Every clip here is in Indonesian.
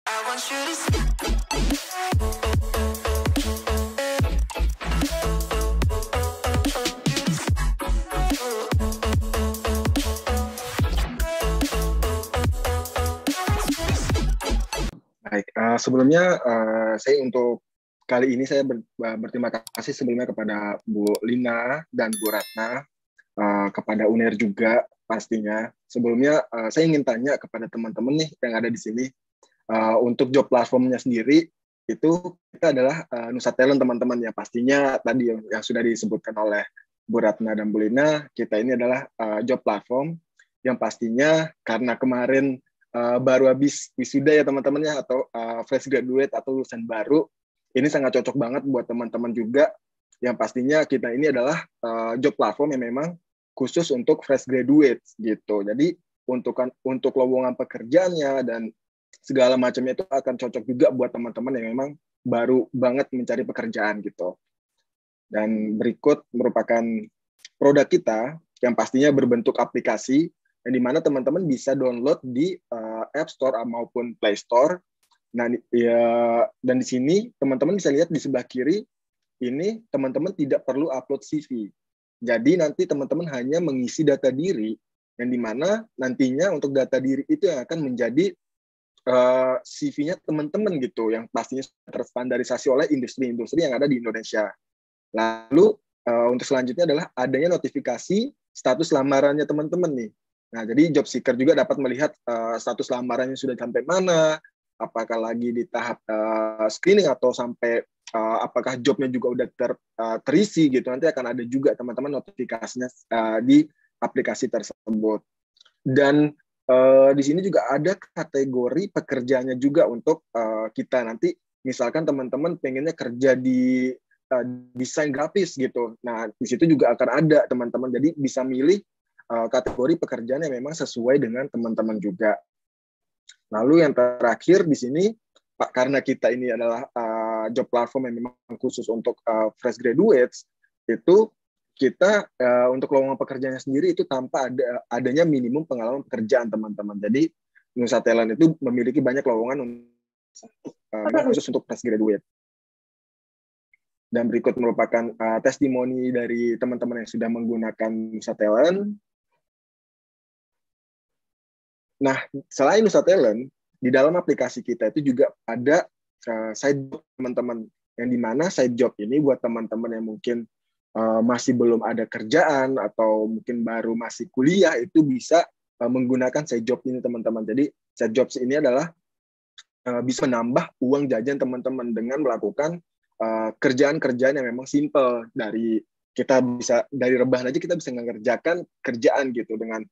I want you to see. Baik, sebelumnya saya untuk kali ini saya berterima kasih sebelumnya kepada Bu Lina dan Bu Ratna, kepada UNER juga pastinya. Sebelumnya saya ingin tanya kepada teman-teman nih yang ada di sini, untuk job platformnya sendiri itu kita adalah Nusa Talent teman-teman ya, pastinya tadi yang sudah disebutkan oleh Bu Ratna dan Bu Lina, kita ini adalah job platform yang pastinya karena kemarin baru habis wisuda ya teman-temannya, atau fresh graduate atau lulusan baru, ini sangat cocok banget buat teman-teman juga, yang pastinya kita ini adalah job platform yang memang khusus untuk fresh graduate gitu. Jadi untuk lowongan pekerjaannya dan segala macamnya itu akan cocok juga buat teman-teman yang memang baru banget mencari pekerjaan gitu. Dan berikut merupakan produk kita yang pastinya berbentuk aplikasi, yang dimana teman-teman bisa download di App Store maupun Play Store. Nah, ya, dan di sini teman-teman bisa lihat di sebelah kiri, ini teman-teman tidak perlu upload CV. Jadi nanti teman-teman hanya mengisi data diri, yang dimana nantinya untuk data diri itu yang akan menjadi CV-nya teman-teman gitu, yang pastinya terstandarisasi oleh industri-industri yang ada di Indonesia. Lalu untuk selanjutnya adalah adanya notifikasi status lamarannya teman-teman nih. Nah, jadi job seeker juga dapat melihat status lamarannya sudah sampai mana, apakah lagi di tahap screening atau sampai apakah jobnya juga udah terisi gitu. Nanti akan ada juga teman-teman notifikasinya di aplikasi tersebut. Dan di sini juga ada kategori pekerjaannya juga untuk kita nanti, misalkan teman-teman pengennya kerja di desain grafis gitu. Nah, di situ juga akan ada teman-teman. Jadi bisa milih kategori pekerjaan yang memang sesuai dengan teman-teman juga. Lalu yang terakhir di sini, Pak, karena kita ini adalah job platform yang memang khusus untuk fresh graduates, itu kita untuk lowongan pekerjaannya sendiri itu tanpa adanya minimum pengalaman pekerjaan teman-teman. Jadi Nusa Talent itu memiliki banyak lowongan memang khusus untuk fresh graduate. Dan berikut merupakan testimoni dari teman-teman yang sudah menggunakan Nusa Talent. Nah, selain Nusa Talent, di dalam aplikasi kita itu juga ada side job teman-teman, yang dimana side job ini buat teman-teman yang mungkin masih belum ada kerjaan atau mungkin baru masih kuliah, itu bisa menggunakan side job ini teman-teman. Jadi side jobs ini adalah bisa menambah uang jajan teman-teman dengan melakukan kerjaan-kerjaan yang memang simple. Kita bisa dari rebahan aja kita bisa mengerjakan kerjaan gitu, dengan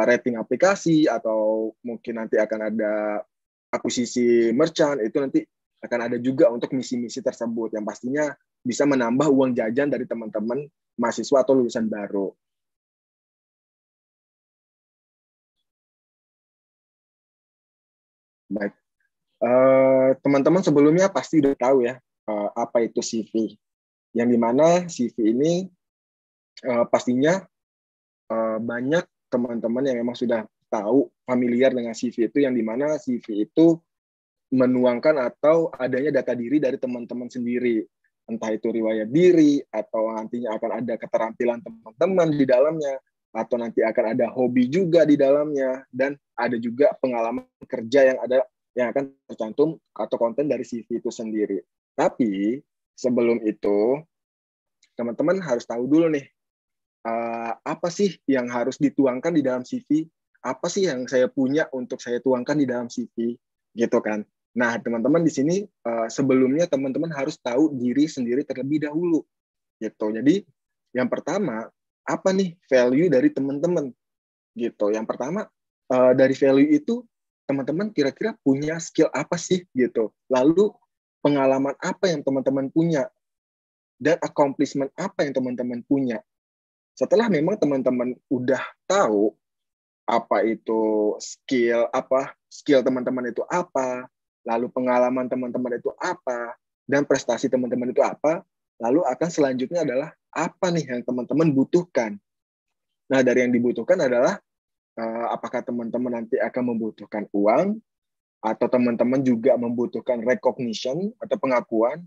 rating aplikasi, atau mungkin nanti akan ada akuisisi merchant, itu nanti akan ada juga untuk misi-misi tersebut yang pastinya bisa menambah uang jajan dari teman-teman mahasiswa atau lulusan baru. Baik, teman-teman sebelumnya pasti udah tahu ya apa itu CV. Yang dimana CV ini pastinya banyak teman-teman yang memang sudah tahu, familiar dengan CV itu, yang dimana CV itu menuangkan atau adanya data diri dari teman-teman sendiri. Entah itu riwayat diri, atau nantinya akan ada keterampilan teman-teman di dalamnya, atau nanti akan ada hobi juga di dalamnya, dan ada juga pengalaman kerja yang akan tercantum atau konten dari CV itu sendiri. Tapi sebelum itu, teman-teman harus tahu dulu nih, apa sih yang harus dituangkan di dalam CV? Apa sih yang saya punya untuk saya tuangkan di dalam CV? Gitu kan. Nah, teman-teman di sini sebelumnya teman-teman harus tahu diri sendiri terlebih dahulu. Gitu. Jadi, yang pertama, apa nih value dari teman-teman? Gitu. Yang pertama, dari value itu teman-teman kira-kira punya skill apa sih gitu. Lalu pengalaman apa yang teman-teman punya, dan accomplishment apa yang teman-teman punya. Setelah memang teman-teman udah tahu apa itu skill teman-teman itu apa, lalu pengalaman teman-teman itu apa, dan prestasi teman-teman itu apa, lalu akan selanjutnya adalah apa nih yang teman-teman butuhkan. Nah, dari yang dibutuhkan adalah apakah teman-teman nanti akan membutuhkan uang, atau teman-teman juga membutuhkan recognition atau pengakuan,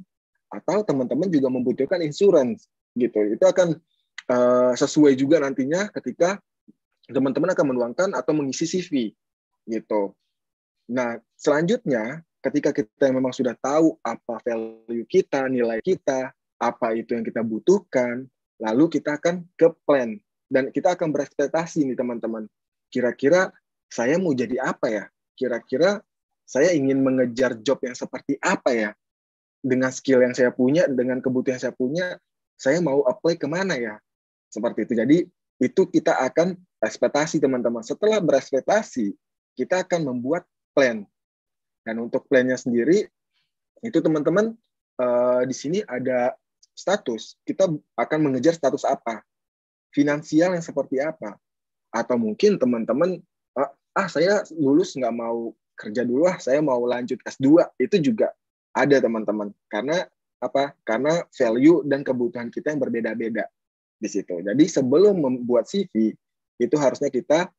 atau teman-teman juga membutuhkan insurance gitu. Itu akan sesuai juga nantinya ketika teman-teman akan menuangkan atau mengisi CV gitu. Nah, selanjutnya ketika kita memang sudah tahu apa value kita, nilai kita, apa itu yang kita butuhkan, lalu kita akan ke plan dan kita akan berekspektasi nih teman-teman. Kira-kira saya mau jadi apa ya? Kira-kira saya ingin mengejar job yang seperti apa ya? Dengan skill yang saya punya, dengan kebutuhan yang saya punya, saya mau apply kemana ya? Seperti itu. Jadi itu kita akan ekspektasi teman-teman. Setelah berekspektasi, kita akan membuat plan. Dan untuk plannya sendiri, itu teman-teman di sini ada status. Kita akan mengejar status apa? Finansial yang seperti apa? Atau mungkin teman-teman, saya lulus nggak mau kerja dulu, saya mau lanjut S2. Itu juga ada teman-teman. Karena apa? Karena value dan kebutuhan kita yang berbeda-beda di situ. Jadi sebelum membuat CV, itu harusnya kita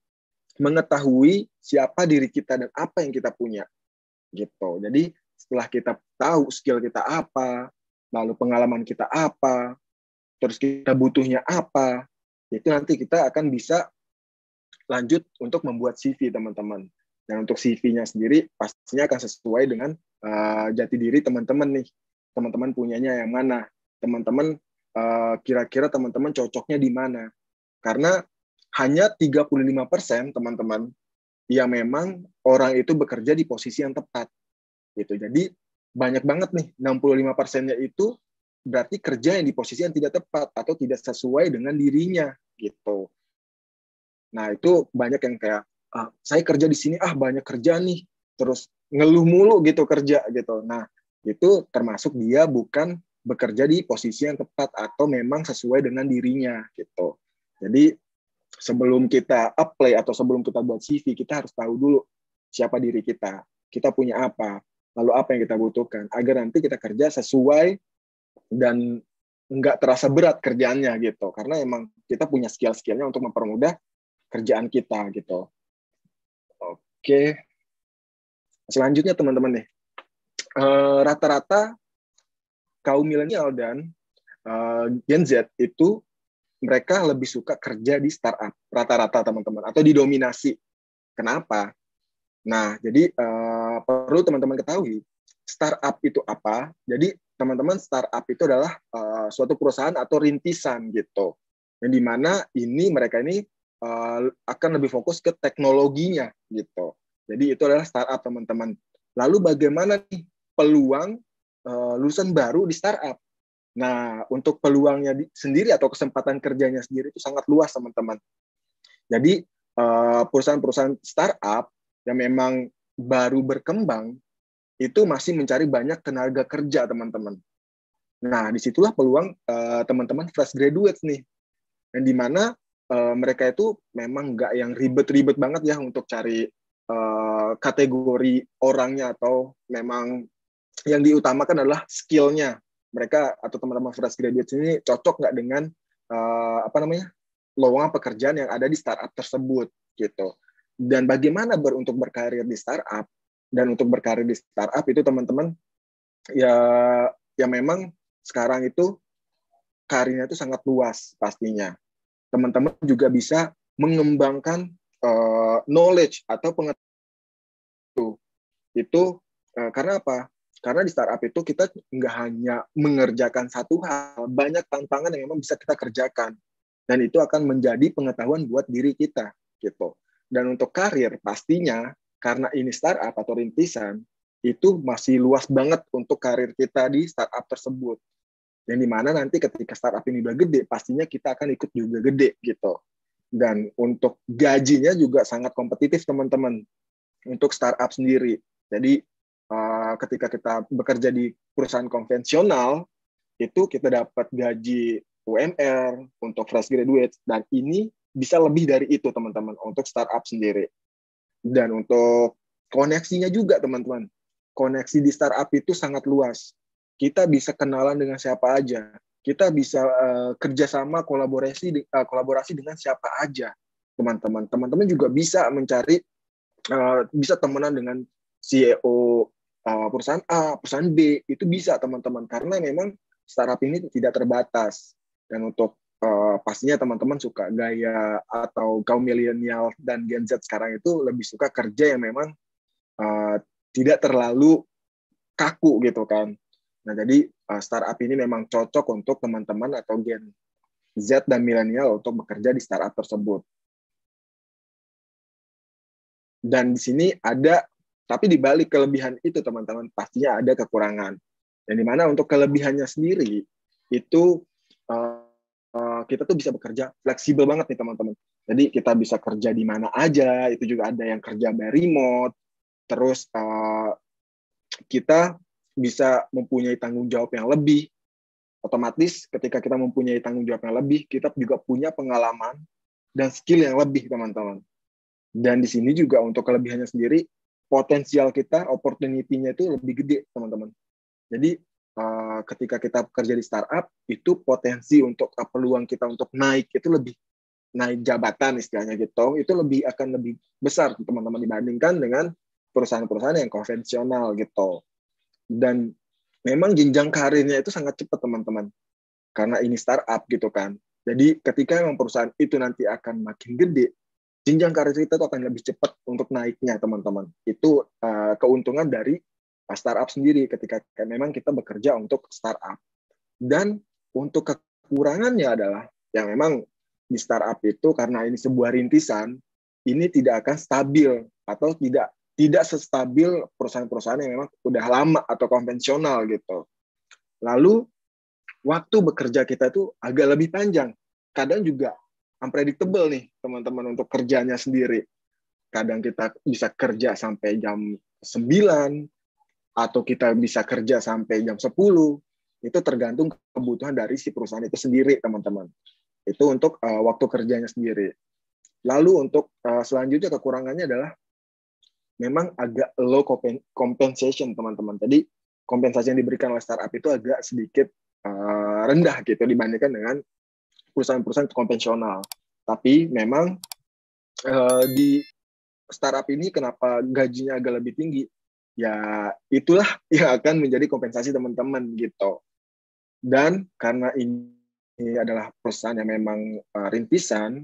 mengetahui siapa diri kita dan apa yang kita punya gitu. Jadi setelah kita tahu skill kita apa, lalu pengalaman kita apa, terus kita butuhnya apa, itu nanti kita akan bisa lanjut untuk membuat CV teman-teman. Dan untuk CV-nya sendiri pastinya akan sesuai dengan jati diri teman-teman nih. Teman-teman punyanya yang mana? Teman-teman kira-kira teman-teman cocoknya di mana? Karena hanya 35% teman-teman yang memang orang itu bekerja di posisi yang tepat. Gitu. Jadi banyak banget nih, 65%-nya itu berarti kerja yang di posisi yang tidak tepat atau tidak sesuai dengan dirinya gitu. Nah, itu banyak yang kayak saya kerja di sini banyak kerja nih, terus ngeluh mulu gitu kerja gitu. Nah, itu termasuk dia bukan bekerja di posisi yang tepat atau memang sesuai dengan dirinya gitu. Jadi sebelum kita apply atau sebelum kita buat CV, kita harus tahu dulu siapa diri kita punya apa, lalu apa yang kita butuhkan, agar nanti kita kerja sesuai dan nggak terasa berat kerjaannya gitu. Karena emang kita punya skill-skillnya untuk mempermudah kerjaan kita gitu. Oke, selanjutnya teman-teman nih, rata-rata kaum milenial dan Gen Z itu mereka lebih suka kerja di startup rata-rata teman-teman atau didominasi. Kenapa? Nah, jadi perlu teman-teman ketahui startup itu apa. Jadi teman-teman startup itu adalah suatu perusahaan atau rintisan gitu. Yang dimana mereka ini akan lebih fokus ke teknologinya gitu. Jadi itu adalah startup teman-teman. Lalu bagaimana nih peluang lulusan baru di startup? Nah, untuk peluangnya sendiri atau kesempatan kerjanya sendiri itu sangat luas teman-teman. Jadi perusahaan-perusahaan startup yang memang baru berkembang itu masih mencari banyak tenaga kerja teman-teman. Nah, disitulah peluang teman-teman fresh graduates nih, yang dimana mereka itu memang nggak yang ribet-ribet banget ya untuk cari kategori orangnya, atau memang yang diutamakan adalah skill-nya. Mereka atau teman-teman fresh graduates ini cocok nggak dengan lowongan pekerjaan yang ada di startup tersebut gitu. Dan bagaimana untuk berkarir di startup, dan untuk berkarir di startup itu teman-teman ya memang sekarang itu karirnya itu sangat luas pastinya. Teman-teman juga bisa mengembangkan knowledge atau pengetahuan itu karena apa? Karena di startup itu kita nggak hanya mengerjakan satu hal, banyak tantangan yang memang bisa kita kerjakan. Dan itu akan menjadi pengetahuan buat diri kita gitu. Dan untuk karir pastinya karena ini startup atau rintisan, itu masih luas banget untuk karir kita di startup tersebut. Yang dimana nanti ketika startup ini udah gede, pastinya kita akan ikut juga gede gitu. Dan untuk gajinya juga sangat kompetitif teman-teman untuk startup sendiri. Jadi ketika kita bekerja di perusahaan konvensional, itu kita dapat gaji UMR untuk fresh graduate, dan ini bisa lebih dari itu teman-teman untuk startup sendiri. Dan untuk koneksinya juga teman-teman, koneksi di startup itu sangat luas. Kita bisa kenalan dengan siapa aja, kita bisa kerjasama kolaborasi dengan siapa aja teman-teman. Teman-teman juga bisa mencari bisa temenan dengan CEO perusahaan A, perusahaan B, itu bisa teman-teman, karena memang startup ini tidak terbatas. Dan untuk pastinya teman-teman suka gaya atau kaum milenial dan Gen Z sekarang itu lebih suka kerja yang memang tidak terlalu kaku gitu kan. Nah, jadi startup ini memang cocok untuk teman-teman atau Gen Z dan milenial untuk bekerja di startup tersebut. Dan di sini ada, tapi di balik kelebihan itu teman-teman pastinya ada kekurangan. Yang dimana untuk kelebihannya sendiri itu kita tuh bisa bekerja fleksibel banget nih teman-teman. Jadi kita bisa kerja di mana aja, itu juga ada yang kerja by remote. Terus kita bisa mempunyai tanggung jawab yang lebih. Otomatis ketika kita mempunyai tanggung jawab yang lebih, kita juga punya pengalaman dan skill yang lebih teman-teman. Dan di sini juga untuk kelebihannya sendiri, potensial kita, opportunity-nya itu lebih gede, teman-teman. Jadi, ketika kita bekerja di startup, itu potensi untuk peluang kita untuk naik, itu lebih naik jabatan istilahnya gitu, itu akan lebih besar, teman-teman, dibandingkan dengan perusahaan-perusahaan yang konvensional gitu. Dan memang jenjang karirnya itu sangat cepat, teman-teman. Karena ini startup gitu kan. Jadi, ketika memang perusahaan itu nanti akan makin gede, jenjang karir kita tuh akan lebih cepat untuk naiknya, teman-teman. Itu keuntungan dari startup sendiri ketika memang kita bekerja untuk startup. Dan untuk kekurangannya adalah yang memang di startup itu karena ini sebuah rintisan, ini tidak akan stabil atau tidak sestabil perusahaan-perusahaan yang memang udah lama atau konvensional gitu. Lalu waktu bekerja kita tuh agak lebih panjang. Kadang juga unpredictable nih teman-teman untuk kerjanya sendiri. Kadang kita bisa kerja sampai jam 9 atau kita bisa kerja sampai jam 10. Itu tergantung kebutuhan dari si perusahaan itu sendiri, teman-teman. Itu untuk waktu kerjanya sendiri. Lalu untuk selanjutnya kekurangannya adalah memang agak low compensation, teman-teman. Jadi kompensasi yang diberikan oleh startup itu agak sedikit rendah gitu dibandingkan dengan perusahaan-perusahaan konvensional. Tapi memang di startup ini kenapa gajinya agak lebih tinggi? Ya itulah yang akan menjadi kompensasi teman-teman gitu. Dan karena ini adalah perusahaan yang memang rintisan,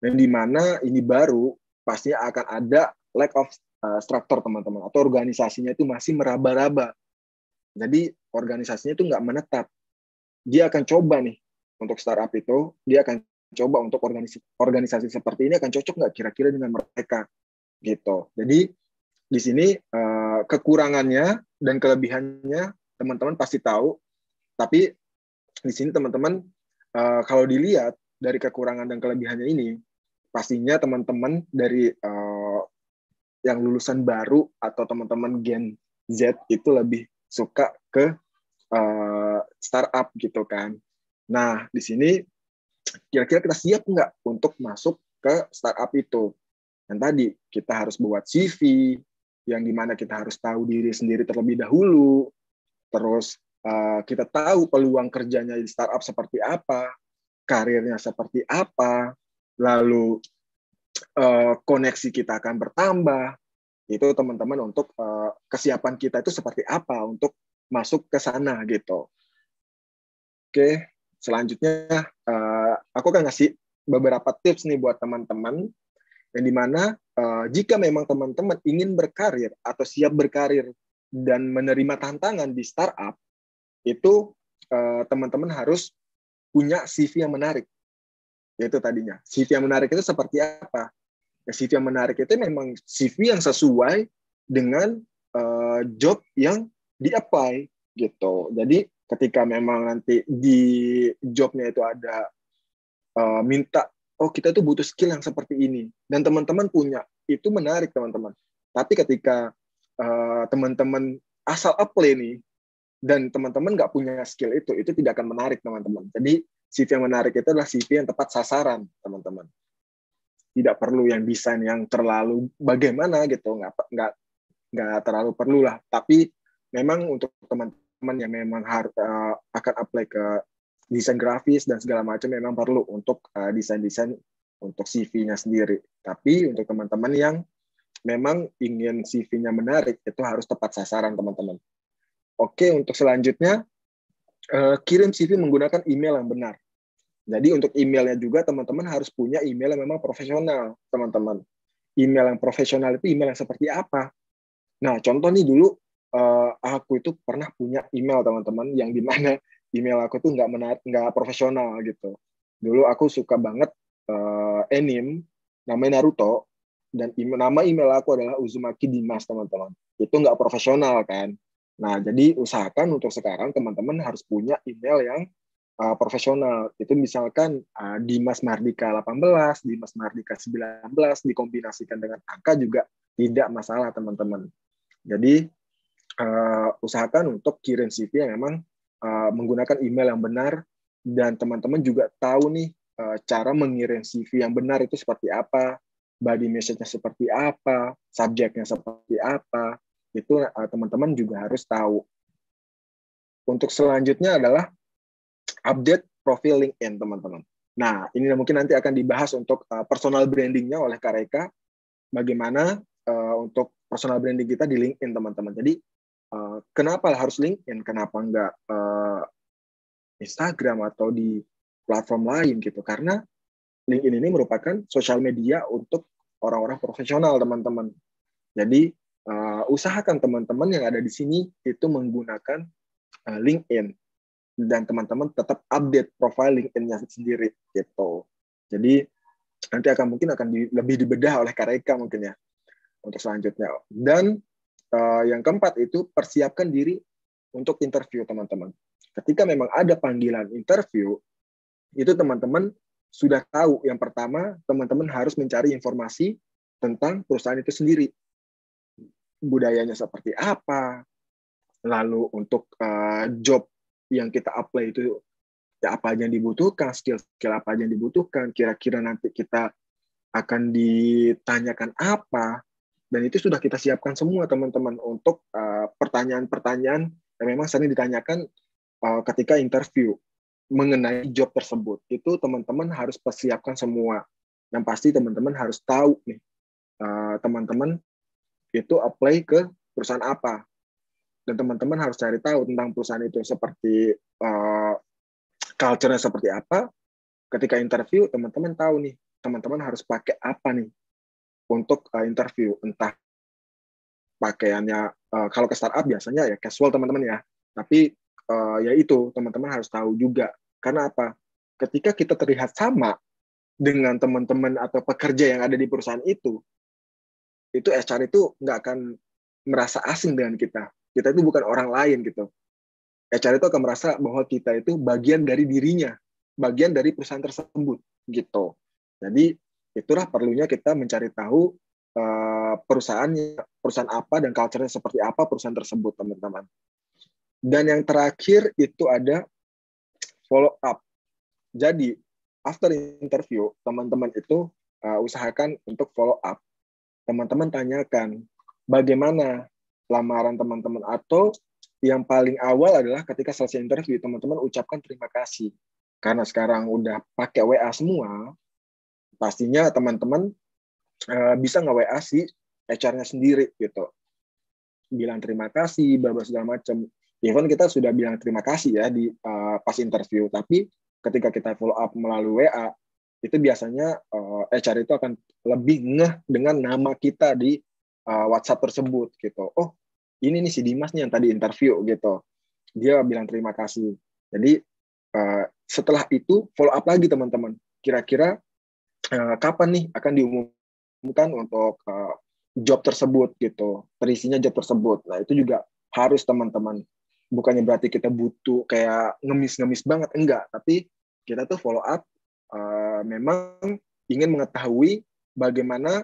dan di mana ini baru, pastinya akan ada lack of structure teman-teman, atau organisasinya itu masih meraba-raba. Jadi organisasinya itu nggak menetap. Dia akan coba nih untuk startup itu, dia akan coba untuk organisasi seperti ini akan cocok nggak kira-kira dengan mereka gitu. Jadi di sini kekurangannya dan kelebihannya teman-teman pasti tahu, tapi di sini teman-teman kalau dilihat dari kekurangan dan kelebihannya ini, pastinya teman-teman dari yang lulusan baru atau teman-teman Gen Z itu lebih suka ke startup gitu kan. Nah, di sini kira-kira kita siap nggak untuk masuk ke startup itu? Dan tadi kita harus buat CV, yang dimana kita harus tahu diri sendiri terlebih dahulu, terus kita tahu peluang kerjanya di startup seperti apa, karirnya seperti apa, lalu koneksi kita akan bertambah. Itu teman-teman untuk kesiapan kita itu seperti apa untuk masuk ke sana gitu. Oke, selanjutnya aku akan ngasih beberapa tips nih buat teman-teman, yang dimana jika memang teman-teman ingin berkarir atau siap berkarir dan menerima tantangan di startup, itu teman-teman harus punya CV yang menarik. Yaitu tadinya, CV yang menarik itu seperti apa? Ya, CV yang menarik itu memang CV yang sesuai dengan job yang di-apply gitu. Jadi ketika memang nanti di jobnya itu ada minta, oh kita tuh butuh skill yang seperti ini, dan teman-teman punya, itu menarik teman-teman. Tapi ketika teman-teman asal apply nih, dan teman-teman nggak punya skill itu tidak akan menarik teman-teman. Jadi CV yang menarik itu adalah CV yang tepat sasaran teman-teman. Tidak perlu yang desain yang terlalu bagaimana gitu, nggak terlalu perlu lah. Tapi memang untuk teman-teman yang memang akan apply ke desain grafis dan segala macam, memang perlu untuk desain-desain untuk CV-nya sendiri. Tapi untuk teman-teman yang memang ingin CV-nya menarik, itu harus tepat sasaran, teman-teman. Oke, untuk selanjutnya, kirim CV menggunakan email yang benar. Jadi untuk emailnya juga, teman-teman harus punya email yang memang profesional, teman-teman. Email yang profesional itu email yang seperti apa? Nah, contoh nih dulu, aku itu pernah punya email, teman-teman, yang dimana email aku tuh nggak profesional gitu. Dulu aku suka banget anime, namanya Naruto, dan nama email aku adalah Uzumaki Dimas, teman-teman. Itu nggak profesional kan. Nah, jadi usahakan untuk sekarang teman-teman harus punya email yang profesional. Itu misalkan Dimas Mardika 18, Dimas Mardika 19, dikombinasikan dengan angka juga tidak masalah, teman-teman. Jadi usahakan untuk kirim CV yang memang menggunakan email yang benar, dan teman-teman juga tahu nih cara mengirim CV yang benar itu seperti apa, body message-nya seperti apa, subjeknya seperti apa, itu teman-teman juga harus tahu. Untuk selanjutnya adalah update profil LinkedIn, teman-teman. Nah, ini mungkin nanti akan dibahas untuk personal branding-nya oleh Kak Reka, bagaimana untuk personal branding kita di LinkedIn, teman-teman. Jadi, kenapa harus LinkedIn? Kenapa enggak Instagram atau di platform lain gitu? Karena LinkedIn ini merupakan sosial media untuk orang-orang profesional, teman-teman. Jadi, usahakan teman-teman yang ada di sini itu menggunakan LinkedIn, dan teman-teman tetap update profile LinkedIn-nya sendiri gitu. Jadi nanti mungkin akan lebih dibedah oleh Kak Reka mungkin ya untuk selanjutnya. Dan yang keempat itu persiapkan diri untuk interview, teman-teman. Ketika memang ada panggilan interview, itu teman-teman sudah tahu, yang pertama teman-teman harus mencari informasi tentang perusahaan itu sendiri. Budayanya seperti apa, lalu untuk job yang kita apply itu ya apa aja yang dibutuhkan, skill apa aja yang dibutuhkan, kira-kira nanti kita akan ditanyakan apa, dan itu sudah kita siapkan semua, teman-teman, untuk pertanyaan-pertanyaan yang memang sering ditanyakan ketika interview mengenai job tersebut. Itu teman-teman harus persiapkan semua. Yang pasti teman-teman harus tahu nih, teman-teman itu apply ke perusahaan apa, dan teman-teman harus cari tahu tentang perusahaan itu, seperti culture-nya seperti apa. Ketika interview, teman-teman tahu nih, teman-teman harus pakai apa nih untuk interview. Entah pakaiannya, kalau ke startup biasanya ya casual, teman-teman ya. Tapi ya itu, teman-teman harus tahu juga. Karena apa? Ketika kita terlihat sama dengan teman-teman atau pekerja yang ada di perusahaan itu HR itu nggak akan merasa asing dengan kita. Kita itu bukan orang lain gitu. HR itu akan merasa bahwa kita itu bagian dari dirinya, bagian dari perusahaan tersebut gitu. Jadi itulah perlunya kita mencari tahu perusahaan apa dan culture-nya seperti apa perusahaan tersebut, teman-teman. Dan yang terakhir itu ada follow up. Jadi after interview, teman-teman itu usahakan untuk follow up. Teman-teman tanyakan bagaimana lamaran teman-teman, atau yang paling awal adalah ketika selesai interview, teman-teman ucapkan terima kasih. Karena sekarang udah pakai WA semua, pastinya teman-teman bisa nge-WA si HR-nya sendiri gitu. Bilang terima kasih, segala macam. Even kita sudah bilang terima kasih ya di pas interview, tapi ketika kita follow up melalui WA, itu biasanya HR itu akan lebih ngeh dengan nama kita di WhatsApp tersebut gitu. Oh, ini nih si Dimas nih yang tadi interview gitu. Dia bilang terima kasih. Jadi setelah itu follow up lagi, teman-teman. Kira-kira kapan nih akan diumumkan untuk job tersebut gitu, terisinya job tersebut. Nah, itu juga harus, teman-teman. Bukannya berarti kita butuh kayak ngemis-ngemis banget, enggak. Tapi kita tuh follow up memang ingin mengetahui bagaimana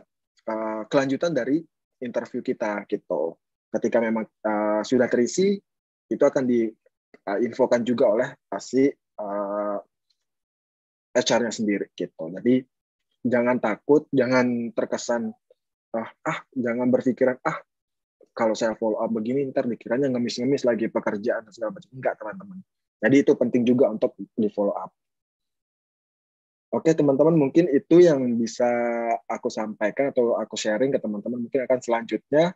kelanjutan dari interview kita gitu. Ketika memang sudah terisi, itu akan diinfokan juga oleh si HR-nya sendiri gitu. Jadi jangan takut, jangan terkesan jangan berpikiran kalau saya follow up begini ntar dikiranya ngemis-ngemis lagi pekerjaan dan segala macam. Enggak, teman-teman. Jadi itu penting juga untuk di follow up. Oke, teman-teman, mungkin itu yang bisa aku sampaikan atau aku sharing ke teman-teman. Mungkin akan selanjutnya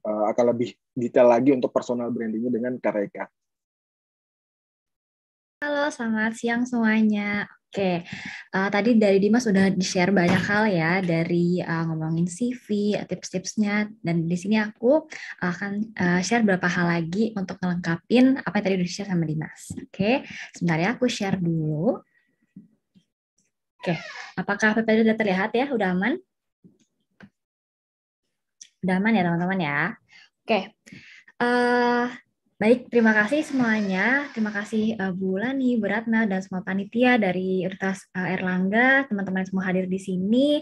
akan lebih detail lagi untuk personal brandingnya dengan Kak Reka. Halo, selamat siang semuanya. Oke, tadi dari Dimas sudah di-share banyak hal ya, dari ngomongin CV, tips-tipsnya, dan di sini aku akan share beberapa hal lagi untuk melengkapin apa yang tadi udah di-share sama Dimas. Oke, sebentar ya, aku share dulu. Oke, apakah PPT sudah terlihat ya? Udah aman? Udah aman ya teman-teman ya? Oke, eh baik, terima kasih semuanya. Terima kasih Bu Lani, Bu Ratna, dan semua panitia dari Universitas Erlangga, teman-teman yang semua hadir di sini.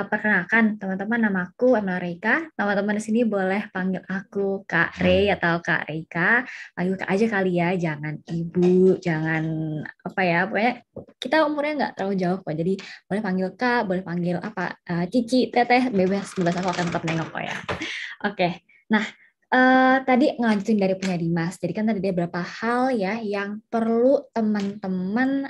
Perkenalkan, teman-teman, namaku Emma Reika. Teman-teman di sini boleh panggil aku Kak Rey atau Kak Reika. Panggil Kak aja kali ya, jangan Ibu, jangan apa ya. Pokoknya kita umurnya nggak terlalu jauh kok. Jadi boleh panggil Kak, boleh panggil apa, Cici, Teteh, bebas, bebas aku akan tetap nengok kok ya. Oke, nah tadi ngelanjutin dari punya Dimas. Jadi kan tadi ada beberapa hal ya yang perlu teman-teman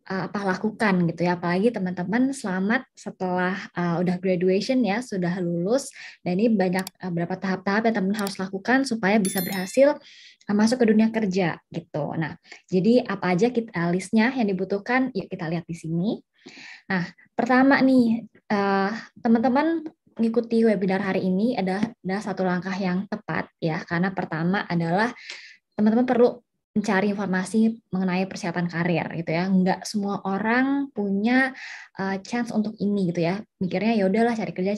apa lakukan gitu ya. Apalagi teman-teman selamat setelah udah graduation ya, sudah lulus. Dan ini banyak beberapa tahap-tahap yang teman harus lakukan supaya bisa berhasil masuk ke dunia kerja gitu. Nah, jadi apa aja kita listnya yang dibutuhkan? Yuk kita lihat di sini. Nah, pertama nih, teman-teman mengikuti webinar hari ini ada satu langkah yang tepat ya, karena pertama adalah teman-teman perlu mencari informasi mengenai persiapan karir gitu ya. Nggak semua orang punya chance untuk ini gitu ya. Mikirnya ya udahlah cari kerja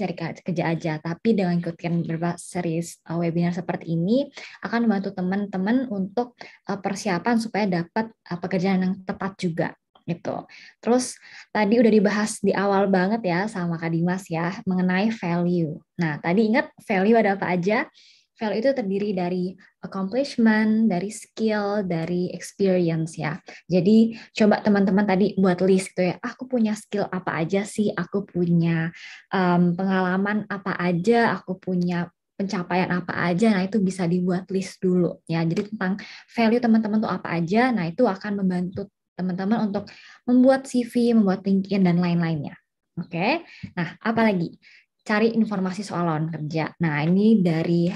aja. Tapi dengan ikutin beberapa series webinar seperti ini akan membantu teman-teman untuk persiapan supaya dapat pekerjaan yang tepat juga gitu. Terus tadi udah dibahas di awal banget ya sama Kak Dimas ya mengenai value. Nah, tadi ingat value ada apa aja? Value itu terdiri dari accomplishment, dari skill, dari experience ya. Jadi coba teman-teman tadi buat list gitu ya. Aku punya skill apa aja sih? Aku punya pengalaman apa aja? Aku punya pencapaian apa aja? Nah itu bisa dibuat list dulu ya. Jadi tentang value teman-teman tuh apa aja? Nah itu akan membantu teman-teman untuk membuat CV, membuat LinkedIn dan lain-lainnya. Oke. Nah, apalagi? Cari informasi soal lowongan kerja. Nah, ini dari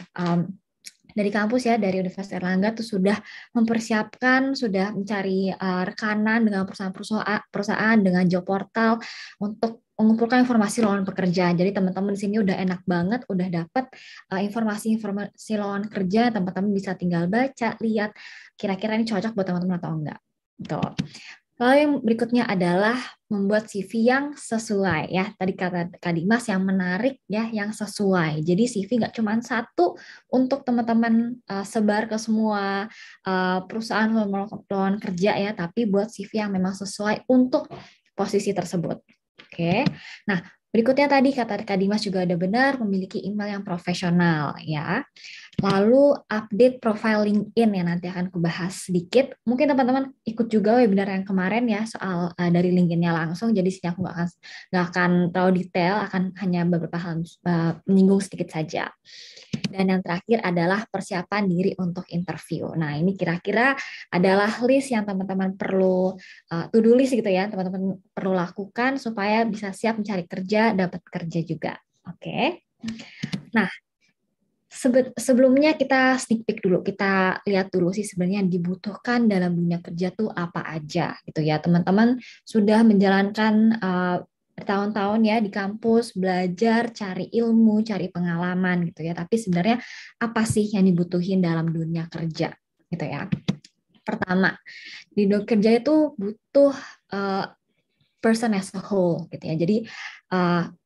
kampus ya, dari Universitas Erlangga tuh sudah mempersiapkan, sudah mencari rekanan dengan perusahaan dengan job portal untuk mengumpulkan informasi lowongan pekerjaan. Jadi teman-teman di sini udah enak banget, udah dapat informasi lowongan kerja, teman-teman bisa tinggal baca, lihat kira-kira ini cocok buat teman-teman atau enggak. Gitu. Lalu yang berikutnya adalah membuat CV yang sesuai ya. Tadi kata Kak Dimas yang menarik ya, yang sesuai. Jadi CV nggak cuma satu untuk teman-teman sebar ke semua perusahaan lowongan kerja ya, tapi buat CV yang memang sesuai untuk posisi tersebut. Oke. Nah, berikutnya tadi kata Kak Dimas juga ada benar memiliki email yang profesional ya. Lalu update profile LinkedIn yang nanti akan kubahas sedikit. Mungkin teman-teman ikut juga webinar yang kemarin ya soal dari LinkedIn-nya langsung. Jadi sini aku nggak akan terlalu detail, akan hanya beberapa hal menyinggung sedikit saja. Dan yang terakhir adalah persiapan diri untuk interview. Nah ini kira-kira adalah list yang teman-teman perlu to-do list gitu ya, teman-teman perlu lakukan supaya bisa siap mencari kerja, dapat kerja juga. Oke. Nah, sebelumnya kita sneak peek dulu, kita lihat dulu sih sebenarnya yang dibutuhkan dalam dunia kerja tuh apa aja gitu ya. Teman-teman sudah menjalankan bertahun-tahun ya di kampus, belajar, cari ilmu, cari pengalaman gitu ya. Tapi sebenarnya apa sih yang dibutuhin dalam dunia kerja gitu ya. Pertama, di dunia kerja itu butuh person as a whole gitu ya. Jadi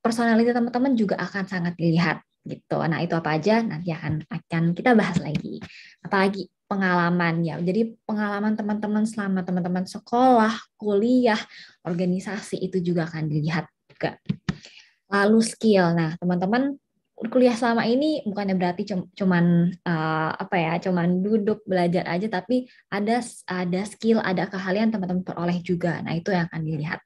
personality teman-teman juga akan sangat dilihat gitu. Nah, itu apa aja nanti akan kita bahas lagi. Apalagi pengalaman ya. Jadi pengalaman teman-teman selama teman-teman sekolah, kuliah, organisasi itu juga akan dilihat juga. Lalu skill. Nah, teman-teman kuliah selama ini bukannya berarti cuman apa ya, cuman duduk belajar aja, tapi ada skill, ada keahlian teman-teman peroleh juga. Nah, itu yang akan dilihat.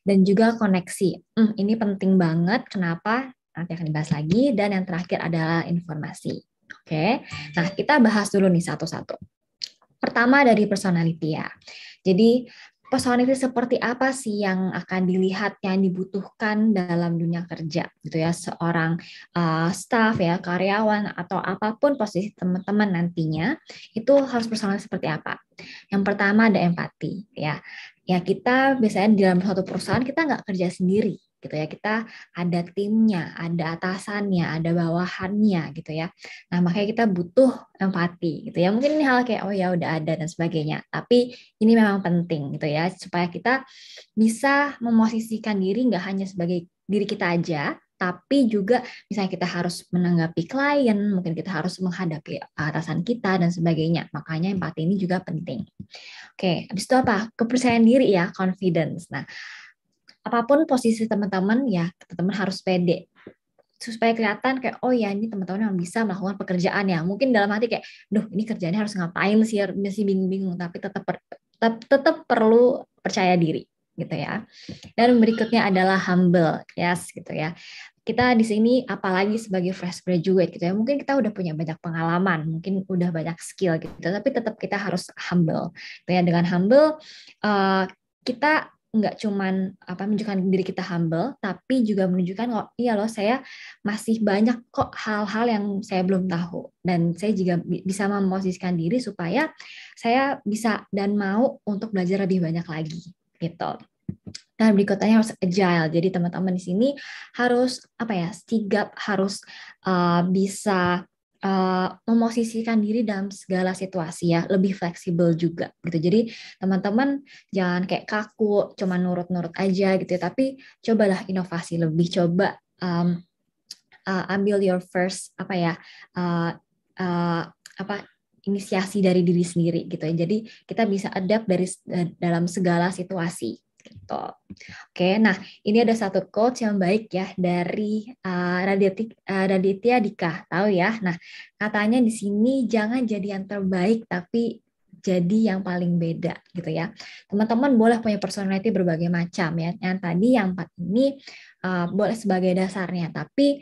Dan juga koneksi. Ini penting banget. Kenapa? Nanti akan dibahas lagi. Dan yang terakhir adalah informasi. Oke. Nah, kita bahas dulu nih satu-satu. Pertama dari personality ya. Jadi personality seperti apa sih yang akan dilihat yang dibutuhkan dalam dunia kerja gitu ya seorang staff ya karyawan atau apapun posisi teman-teman nantinya itu harus personality seperti apa. Yang pertama ada empati ya. Ya kita biasanya di dalam suatu perusahaan kita nggak kerja sendiri gitu ya. Kita ada timnya, ada atasannya, ada bawahannya gitu ya. Nah, makanya kita butuh empati gitu ya. Mungkin ini hal kayak oh ya udah ada dan sebagainya. Tapi ini memang penting gitu ya supaya kita bisa memosisikan diri nggak hanya sebagai diri kita aja, tapi juga misalnya kita harus menanggapi klien, mungkin kita harus menghadapi atasan kita dan sebagainya. Makanya empati ini juga penting. Oke, habis itu apa? Kepercayaan diri ya, confidence. Nah, apapun posisi teman-teman ya, teman-teman harus pede supaya kelihatan kayak oh ya ini teman-teman yang bisa melakukan pekerjaan ya. Mungkin dalam hati kayak, duh ini kerjanya harus ngapain sih, masih bingung-bingung, tapi tetap perlu percaya diri gitu ya. Dan berikutnya adalah humble, yes gitu ya. Kita di sini apalagi sebagai fresh graduate gitu ya, mungkin kita udah punya banyak pengalaman, mungkin udah banyak skill gitu, tapi tetap kita harus humble. Gitu ya. Dengan humble kita nggak cuman menunjukkan diri kita humble, tapi juga menunjukkan oh iya loh saya masih banyak kok hal-hal yang saya belum tahu dan saya juga bisa memposisikan diri supaya saya bisa dan mau untuk belajar lebih banyak lagi gitu. Dan berikutnya harus agile. Jadi teman-teman di sini harus sigap, harus bisa memosisikan diri dalam segala situasi ya, lebih fleksibel juga gitu. Jadi teman-teman jangan kayak kaku, cuma nurut-nurut aja gitu ya, tapi cobalah inovasi lebih, coba ambil your first uh, uh, apa inisiasi dari diri sendiri gitu ya. Jadi kita bisa adapt dari dalam segala situasi gitu. Oke, nah ini ada satu quotes yang baik ya dari Raditya Dika, tahu ya. Nah, katanya di sini jangan jadi yang terbaik tapi jadi yang paling beda gitu ya. Teman-teman boleh punya personality berbagai macam ya. Yang tadi yang 4 ini boleh sebagai dasarnya, tapi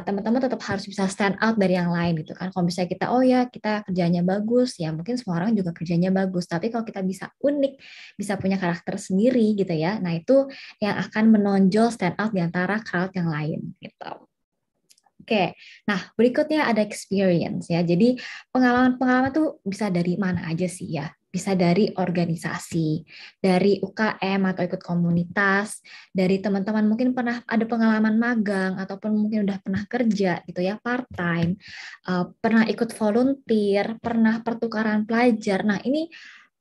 teman-teman tetap harus bisa stand out dari yang lain gitu kan. Kalau misalnya kita oh ya kita kerjanya bagus, ya mungkin semua orang juga kerjanya bagus. Tapi kalau kita bisa unik, bisa punya karakter sendiri gitu ya, nah itu yang akan menonjol stand out di antara crowd yang lain gitu. Oke, nah berikutnya ada experience ya. Jadi pengalaman-pengalaman tuh bisa dari mana aja sih ya? Bisa dari organisasi, dari UKM atau ikut komunitas, dari teman-teman mungkin pernah ada pengalaman magang ataupun mungkin udah pernah kerja gitu ya part time, pernah ikut volunteer, pernah pertukaran pelajar. Nah ini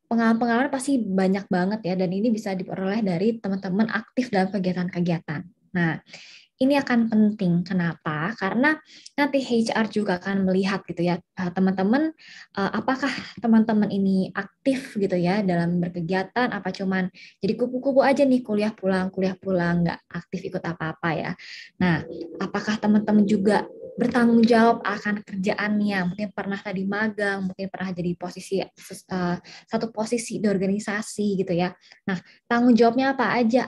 pengalaman-pengalaman pasti banyak banget ya dan ini bisa diperoleh dari teman-teman aktif dalam kegiatan-kegiatan. Nah, ini akan penting. Kenapa? Karena nanti HR juga akan melihat gitu ya, teman-teman, apakah teman-teman ini aktif gitu ya dalam berkegiatan, apa cuman jadi kupu-kupu aja nih kuliah pulang, nggak aktif ikut apa-apa ya. Nah, apakah teman-teman juga bertanggung jawab akan kerjaannya, mungkin pernah tadi magang, mungkin pernah jadi satu posisi di organisasi gitu ya. Nah, tanggung jawabnya apa aja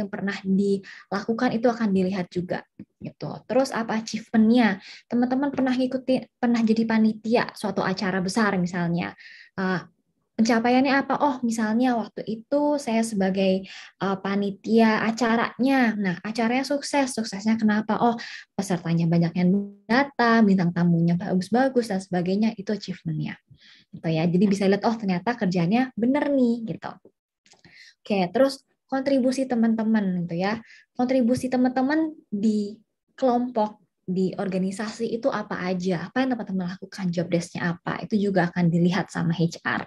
yang pernah dilakukan itu akan dilihat juga gitu. Terus apa achievementnya? Teman-teman pernah jadi panitia suatu acara besar misalnya. Pencapaiannya apa? Oh, misalnya waktu itu saya sebagai panitia acaranya. Nah, acaranya sukses. Suksesnya kenapa? Oh, pesertanya banyak yang datang, bintang tamunya bagus-bagus dan sebagainya. Itu achievementnya. Gitu ya. Jadi bisa lihat, oh ternyata kerjanya bener nih gitu. Oke, terus kontribusi teman-teman gitu ya. Kontribusi teman-teman di kelompok, di organisasi itu apa aja? Apa yang teman-teman lakukan? Job desk-nya apa? Itu juga akan dilihat sama HR.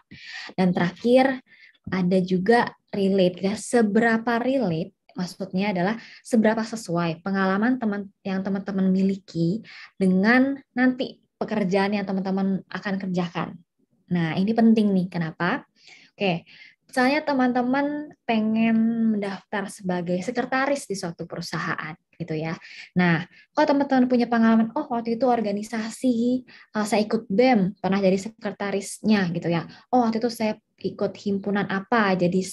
Dan terakhir ada juga relate ya. Seberapa relate maksudnya adalah seberapa sesuai pengalaman yang teman-teman miliki dengan nanti pekerjaan yang teman-teman akan kerjakan. Nah, ini penting nih. Kenapa? Oke, misalnya teman-teman pengen mendaftar sebagai sekretaris di suatu perusahaan gitu ya. Nah, kalau teman-teman punya pengalaman, oh waktu itu organisasi, saya ikut BEM, pernah jadi sekretarisnya gitu ya. Oh waktu itu saya ikut himpunan apa, jadi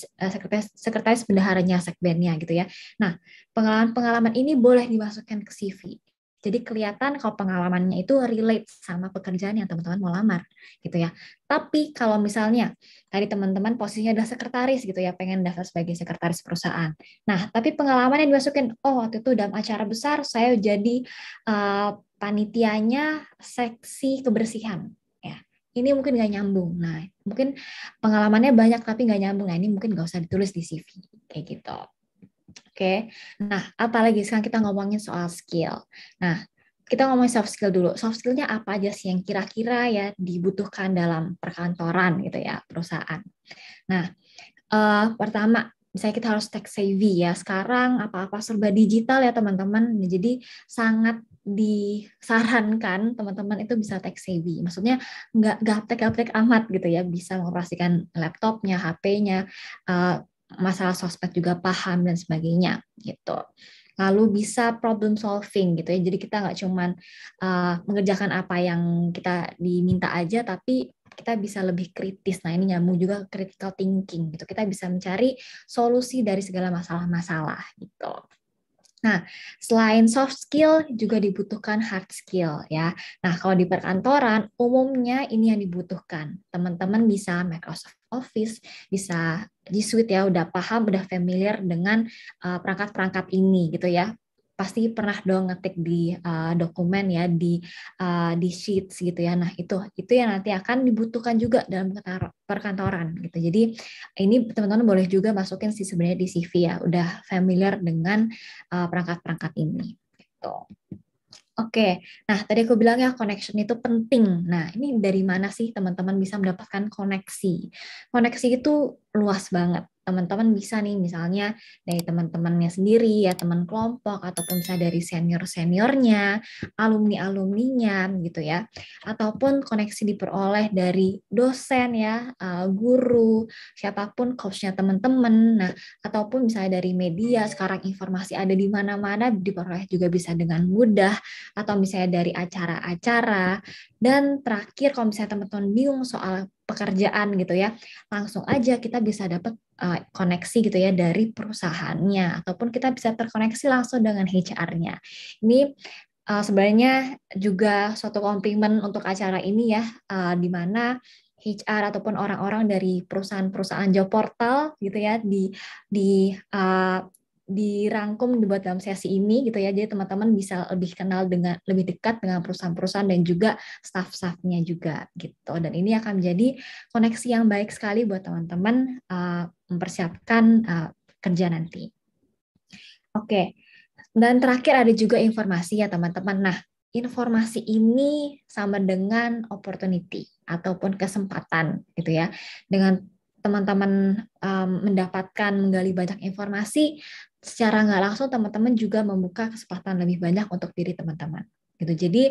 sekretaris bendaharanya sekbennya gitu ya. Nah, pengalaman-pengalaman ini boleh dimasukkan ke CV Jadi kelihatan kalau pengalamannya itu relate sama pekerjaan yang teman-teman mau lamar gitu ya. Tapi kalau misalnya tadi teman-teman posisinya adalah sekretaris gitu ya, pengen daftar sebagai sekretaris perusahaan. Nah, tapi pengalaman yang dimasukin, oh waktu itu dalam acara besar saya jadi panitianya seksi kebersihan. Ya, ini mungkin nggak nyambung. Nah, mungkin pengalamannya banyak tapi nggak nyambung. Nah, ini mungkin nggak usah ditulis di CV kayak gitu. Oke, nah apalagi sekarang kita ngomongin soal skill. Nah, kita ngomongin soft skill dulu. Soft skillnya apa aja sih yang kira-kira ya dibutuhkan dalam perkantoran gitu ya, perusahaan. Nah, pertama, misalnya kita harus tech savvy ya. Sekarang apa-apa serba digital ya teman-teman. Jadi sangat disarankan teman-teman itu bisa tech savvy. Maksudnya nggak gaptek-gaptek amat gitu ya. Bisa mengoperasikan laptopnya, HP-nya, masalah sosmed juga paham dan sebagainya gitu. Lalu bisa problem solving gitu ya. Jadi kita nggak cuman mengerjakan apa yang kita diminta aja, tapi kita bisa lebih kritis. Nah, ini nyambung juga critical thinking gitu. Kita bisa mencari solusi dari segala masalah-masalah gitu. Nah, selain soft skill juga dibutuhkan hard skill ya. Nah, kalau di perkantoran umumnya ini yang dibutuhkan. Teman-teman bisa Microsoft Office, bisa G Suite ya, udah paham, udah familiar dengan perangkat-perangkat ini gitu ya. Pasti pernah dong ngetik di dokumen ya di sheets gitu ya. Nah, itu yang nanti akan dibutuhkan juga dalam perkantoran gitu. Jadi ini teman-teman boleh juga masukin sih sebenarnya di CV ya, udah familiar dengan perangkat-perangkat ini. Gitu. Oke, nah tadi aku bilang ya connection itu penting. Nah ini dari mana sih teman-teman bisa mendapatkan koneksi? Koneksi itu luas banget. Teman-teman bisa nih misalnya dari teman-temannya sendiri ya, teman kelompok, ataupun bisa dari senior-seniornya, alumni-alumninya gitu ya. Ataupun koneksi diperoleh dari dosen ya, guru, siapapun coachnya teman-teman. Nah, ataupun misalnya dari media, sekarang informasi ada di mana-mana, diperoleh juga bisa dengan mudah, atau misalnya dari acara-acara. Dan terakhir kalau misalnya teman-teman bingung soal pekerjaan gitu ya, langsung aja kita bisa dapat koneksi gitu ya dari perusahaannya, ataupun kita bisa terkoneksi langsung dengan HR-nya. Ini sebenarnya juga suatu komplimen untuk acara ini ya, di mana HR ataupun orang-orang dari perusahaan-perusahaan job portal gitu ya dirangkum dibuat dalam sesi ini gitu ya. Jadi teman-teman bisa lebih dekat dengan perusahaan-perusahaan dan juga staff-staffnya juga gitu. Dan ini akan menjadi koneksi yang baik sekali buat teman-teman mempersiapkan kerja nanti. Oke. Dan terakhir ada juga informasi ya teman-teman. Nah, informasi ini sama dengan opportunity ataupun kesempatan gitu ya. Dengan teman-teman mendapatkan menggali banyak informasi, secara nggak langsung teman-teman juga membuka kesempatan lebih banyak untuk diri teman-teman. Gitu. Jadi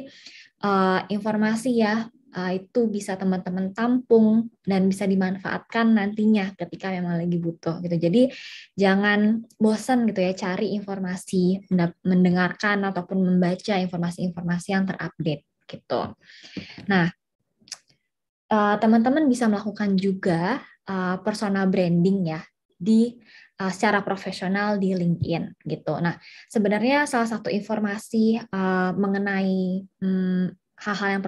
informasi ya itu bisa teman-teman tampung dan bisa dimanfaatkan nantinya ketika memang lagi butuh gitu. Jadi jangan bosan gitu ya cari informasi, mendengarkan ataupun membaca informasi-informasi yang terupdate gitu. Nah, teman-teman bisa melakukan juga personal branding ya di secara profesional di LinkedIn gitu. Nah, sebenarnya salah satu informasi mengenai hal-hal yang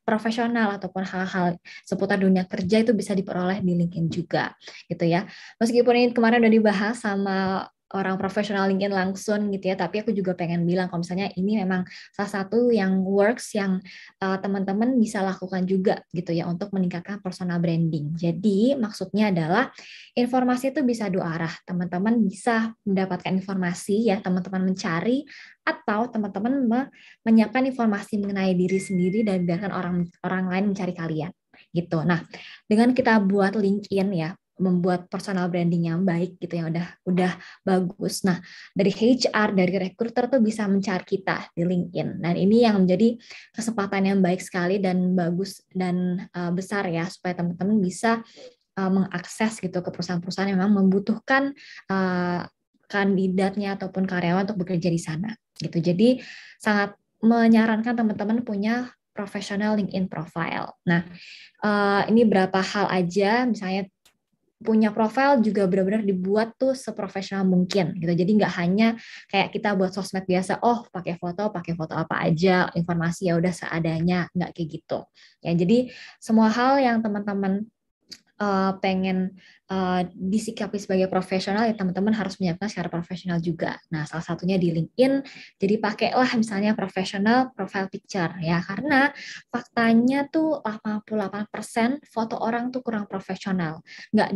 profesional ataupun hal-hal seputar dunia kerja itu bisa diperoleh di LinkedIn juga gitu ya. Meskipun ini kemarin udah dibahas sama orang profesional LinkedIn langsung gitu ya, tapi aku juga pengen bilang kalau misalnya ini memang salah satu yang works yang teman-teman bisa lakukan juga gitu ya untuk meningkatkan personal branding. Jadi maksudnya adalah informasi itu bisa dua arah. Teman-teman bisa mendapatkan informasi ya, teman-teman mencari, atau teman-teman menyiapkan informasi mengenai diri sendiri dan biarkan orang lain mencari kalian gitu. Nah, dengan kita buat LinkedIn ya, membuat personal branding yang baik gitu yang udah bagus. Nah, dari HR, dari recruiter tuh bisa mencari kita di LinkedIn. Dan ini yang menjadi kesempatan yang baik sekali dan bagus dan besar ya supaya teman-teman bisa mengakses gitu ke perusahaan-perusahaan yang memang membutuhkan kandidatnya ataupun karyawan untuk bekerja di sana gitu. Jadi sangat menyarankan teman-teman punya profesional LinkedIn profile. Nah, ini berapa hal aja misalnya punya profile juga benar-benar dibuat tuh seprofesional mungkin gitu. Jadi nggak hanya kayak kita buat sosmed biasa, oh pakai foto apa aja, informasi ya udah seadanya, nggak kayak gitu. Ya, jadi semua hal yang teman-teman pengen disikapi sebagai profesional, ya teman-teman harus menyiapkan secara profesional juga. Nah, salah satunya di LinkedIn, jadi pakailah misalnya professional profile picture ya, karena faktanya tuh 88% foto orang tuh kurang profesional. Nggak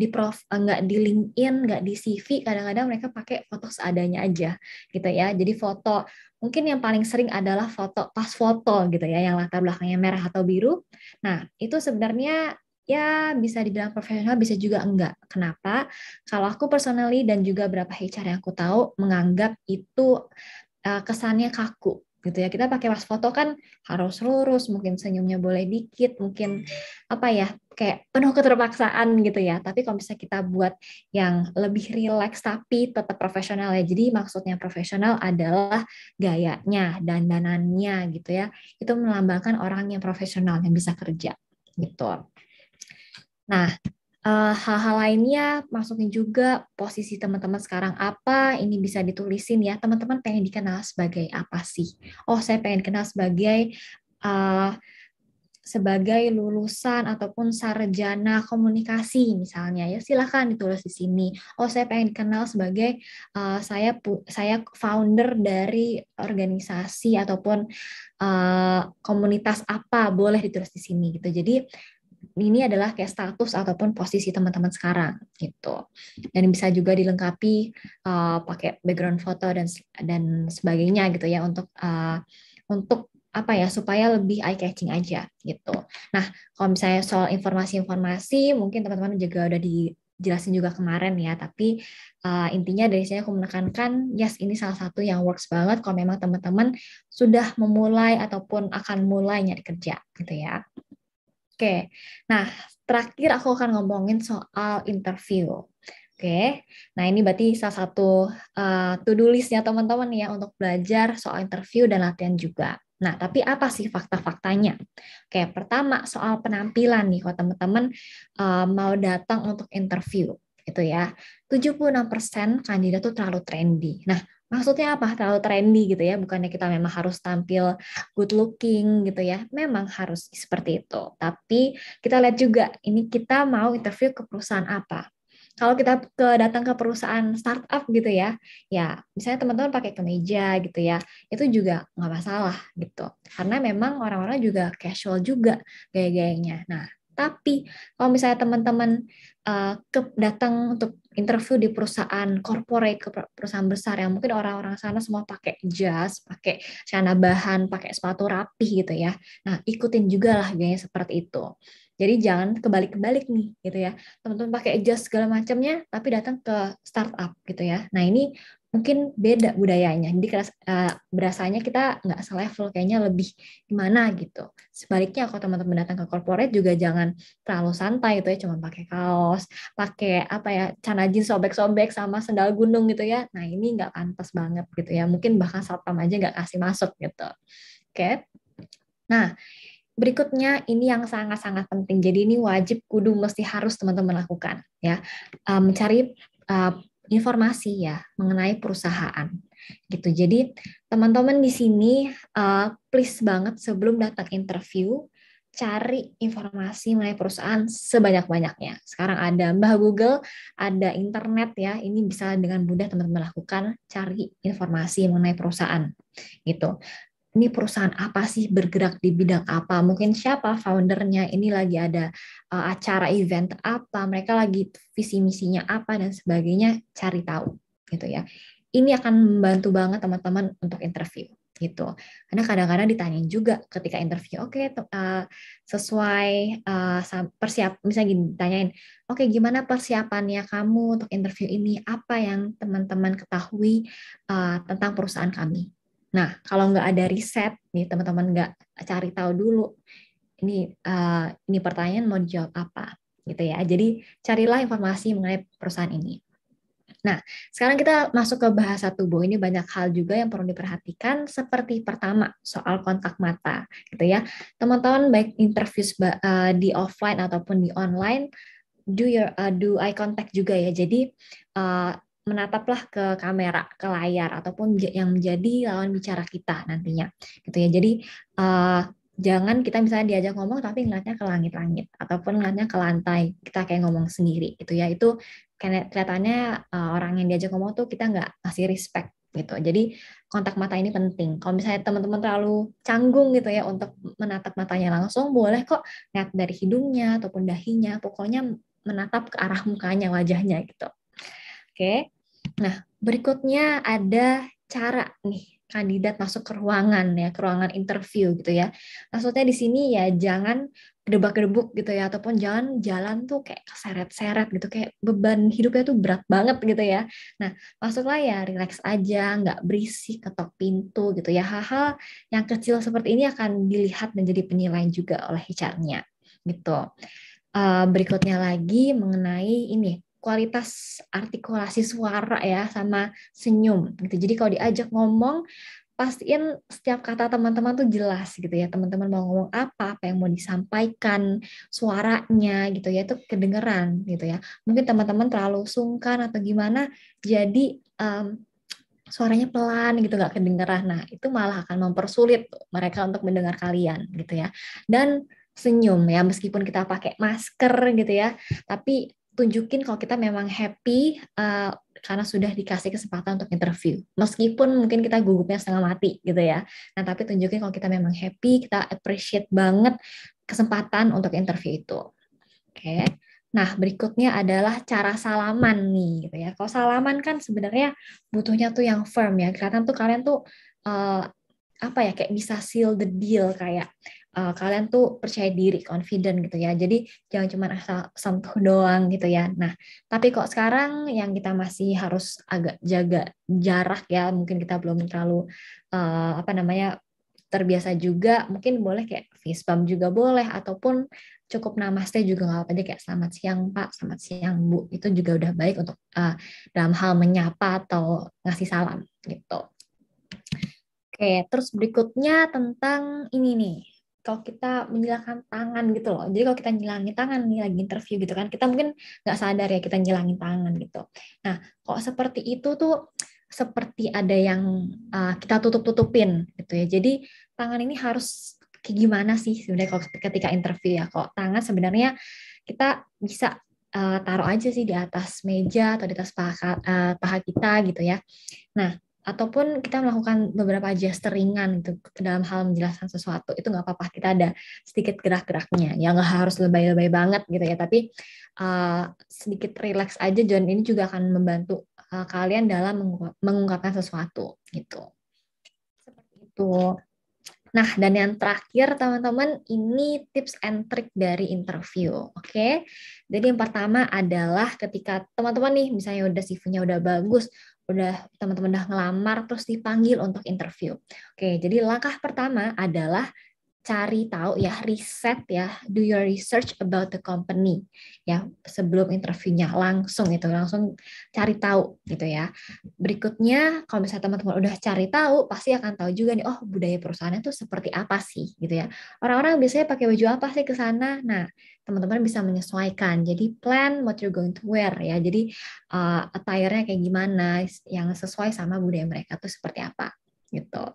di LinkedIn, nggak di CV, kadang-kadang mereka pakai foto seadanya aja gitu ya. Jadi foto mungkin yang paling sering adalah foto pas foto gitu ya, yang latar belakangnya merah atau biru. Nah, itu sebenarnya ya bisa dibilang profesional, bisa juga enggak. Kenapa? Kalau aku personally dan juga beberapa HR yang aku tahu menganggap itu kesannya kaku gitu ya. Kita pakai pas foto kan harus lurus, mungkin senyumnya boleh dikit, mungkin apa ya, kayak penuh keterpaksaan gitu ya. Tapi kalau bisa kita buat yang lebih rileks tapi tetap profesional ya. Jadi maksudnya profesional adalah gayanya, dandanannya gitu ya. Itu melambangkan orang yang profesional yang bisa kerja gitu. Nah, hal-hal lainnya masukin juga posisi teman-teman sekarang apa, ini bisa ditulisin ya, teman-teman pengen dikenal sebagai apa sih? Oh, saya pengen dikenal uh, sebagai lulusan ataupun sarjana komunikasi misalnya ya, silahkan ditulis di sini. Oh, saya pengen dikenal sebagai saya founder dari organisasi ataupun komunitas apa, boleh ditulis di sini gitu. Jadi ini adalah kayak status ataupun posisi teman-teman sekarang gitu. Dan bisa juga dilengkapi pakai background foto dan sebagainya gitu ya, untuk apa ya, supaya lebih eye catching aja gitu. Nah, kalau misalnya soal informasi-informasi mungkin teman-teman juga udah dijelasin juga kemarin ya, tapi intinya dari saya aku menekankan yes, ini salah satu yang works banget kalau memang teman-teman sudah memulai ataupun akan mulai nyari kerja gitu ya. Oke, nah terakhir aku akan ngomongin soal interview. Oke, nah ini berarti salah satu to-do list-nya teman-teman ya untuk belajar soal interview dan latihan juga. Nah, tapi apa sih fakta-faktanya? Oke, pertama soal penampilan nih, kalau teman-teman mau datang untuk interview, itu ya, 76% kandidat tuh terlalu trendy. Nah, maksudnya apa? Terlalu trendy gitu ya, bukannya kita memang harus tampil good looking gitu ya. Memang harus seperti itu. Tapi kita lihat juga ini kita mau interview ke perusahaan apa. Kalau kita datang ke perusahaan startup gitu ya, ya misalnya teman-teman pakai kemeja gitu ya, itu juga nggak masalah gitu. Karena memang orang-orang juga casual juga gaya-gayanya. Nah, tapi kalau misalnya teman-teman datang untuk interview di perusahaan corporate, ke perusahaan besar yang mungkin orang-orang sana semua pakai jas, pakai celana bahan, pakai sepatu rapi gitu ya. Nah, ikutin juga lah gayanya seperti itu. Jadi jangan kebalik-kebalik nih gitu ya. Teman-teman pakai jas segala macamnya tapi datang ke startup gitu ya. Nah, ini mungkin beda budayanya. Jadi berasanya kita nggak selevel, kayaknya lebih gimana gitu. Sebaliknya kalau teman-teman datang ke corporate juga jangan terlalu santai itu ya, cuma pakai kaos, pakai apa ya, celana jeans sobek-sobek sama sendal gunung gitu ya. Nah, ini nggak pantas banget gitu ya. Mungkin bahkan satpam aja nggak kasih masuk gitu. Oke. Nah, berikutnya ini yang sangat-sangat penting. Jadi ini wajib kudu mesti harus teman-teman lakukan ya. Mencari informasi ya mengenai perusahaan gitu. Jadi teman-teman di sini please banget sebelum datang interview cari informasi mengenai perusahaan sebanyak-banyaknya. Sekarang ada Mbah Google, ada internet ya. Ini bisa dengan mudah teman-teman lakukan, cari informasi mengenai perusahaan gitu. Ini perusahaan apa sih, bergerak di bidang apa, mungkin siapa foundernya, ini lagi ada acara event apa, mereka lagi visi misinya apa dan sebagainya, cari tahu gitu ya. Ini akan membantu banget teman-teman untuk interview gitu. Karena kadang-kadang ditanyain juga ketika interview, oke, sesuai misalnya gini, ditanyain, oke, gimana persiapannya kamu untuk interview ini, apa yang teman-teman ketahui tentang perusahaan kami. Nah, kalau nggak ada riset nih, teman-teman nggak cari tahu dulu, ini pertanyaan mau dijawab apa, gitu ya. Jadi carilah informasi mengenai perusahaan ini. Nah, sekarang kita masuk ke bahasa tubuh. Ini banyak hal juga yang perlu diperhatikan. Seperti pertama, soal kontak mata, gitu ya. Teman-teman baik interview di offline ataupun di online, do eye contact juga ya. Jadi uh, menataplah ke kamera, ke layar ataupun yang menjadi lawan bicara kita nantinya, gitu ya. Jadi jangan kita misalnya diajak ngomong tapi ngeliatnya ke langit-langit ataupun ngeliatnya ke lantai, kita kayak ngomong sendiri, gitu ya. Itu kelihatannya orang yang diajak ngomong tuh kita nggak ngasih respect gitu. Jadi kontak mata ini penting. Kalau misalnya teman-teman terlalu canggung gitu ya untuk menatap matanya langsung, boleh kok lihat dari hidungnya ataupun dahinya, pokoknya menatap ke arah mukanya, wajahnya gitu. Oke. Nah, berikutnya ada cara nih kandidat masuk ke ruangan ya, ke ruangan interview gitu ya. Maksudnya di sini ya jangan gedebak-gedebuk gitu ya, ataupun jangan jalan tuh kayak keseret-seret gitu, kayak beban hidupnya tuh berat banget gitu ya. Nah, masuklah ya relax aja, nggak berisik, ketok pintu gitu ya. Hal-hal yang kecil seperti ini akan dilihat dan jadi penilaian juga oleh HR-nya gitu. Berikutnya lagi mengenai ini kualitas artikulasi suara ya sama senyum gitu. Jadi kalau diajak ngomong pastiin setiap kata teman-teman tuh jelas gitu ya. Teman-teman mau ngomong apa yang mau disampaikan, suaranya gitu ya itu kedengeran gitu ya. Mungkin teman-teman terlalu sungkan atau gimana jadi suaranya pelan gitu nggak kedengeran. Nah, itu malah akan mempersulit mereka untuk mendengar kalian gitu ya. Dan senyum ya meskipun kita pakai masker gitu ya, tapi tunjukin kalau kita memang happy karena sudah dikasih kesempatan untuk interview. Meskipun mungkin kita gugupnya setengah mati gitu ya. Nah, tapi tunjukin kalau kita memang happy, kita appreciate banget kesempatan untuk interview itu. Oke. Nah, berikutnya adalah cara salaman nih, gitu ya. Kalau salaman kan sebenarnya butuhnya tuh yang firm ya. Kelihatan tuh kalian tuh uh, apa ya, kayak bisa seal the deal, kayak kalian tuh percaya diri, confident gitu ya. Jadi jangan cuma asal sentuh doang gitu ya. Nah, tapi kok sekarang yang kita masih harus agak jaga jarak ya. Mungkin kita belum terlalu apa namanya terbiasa juga, mungkin boleh kayak fist bump juga boleh, ataupun cukup namaste juga nggak apa-apa aja, kayak selamat siang Pak, selamat siang Bu, itu juga udah baik untuk dalam hal menyapa atau ngasih salam gitu. Oke, terus berikutnya tentang ini nih, kalau kita menyilangkan tangan gitu loh. Jadi kalau kita nyilangin tangan nih lagi interview gitu kan, kita mungkin nggak sadar ya kita nyilangin tangan gitu. Nah, kok seperti itu tuh seperti ada yang kita tutup-tutupin gitu ya. Jadi tangan ini harus kayak gimana sih sebenarnya kalau ketika interview ya? Kok tangan sebenarnya kita bisa taruh aja sih di atas meja atau di atas paha kita gitu ya. Nah, ataupun kita melakukan beberapa gesture ringan gitu dalam hal menjelaskan sesuatu, itu nggak apa-apa, kita ada sedikit gerak-geraknya ya, nggak harus lebay-lebay banget gitu ya, tapi sedikit relax aja. John ini juga akan membantu kalian dalam mengungkapkan sesuatu gitu, seperti itu. Nah, dan yang terakhir teman-teman, ini tips and trick dari interview. Oke. Jadi yang pertama adalah ketika teman-teman nih misalnya udah CV-nya udah bagus, udah teman-teman udah ngelamar terus dipanggil untuk interview. Oke, jadi langkah pertama adalah cari tahu ya, riset ya, do your research about the company ya sebelum interviewnya, langsung cari tahu gitu ya. Berikutnya kalau misalnya teman-teman udah cari tahu, pasti akan tahu juga nih, oh budaya perusahaannya tuh seperti apa sih gitu ya. Orang-orang biasanya pakai baju apa sih ke sana. Nah, teman-teman bisa menyesuaikan. Jadi plan what you're going to wear ya. Jadi attire-nya kayak gimana yang sesuai sama budaya mereka tuh seperti apa gitu.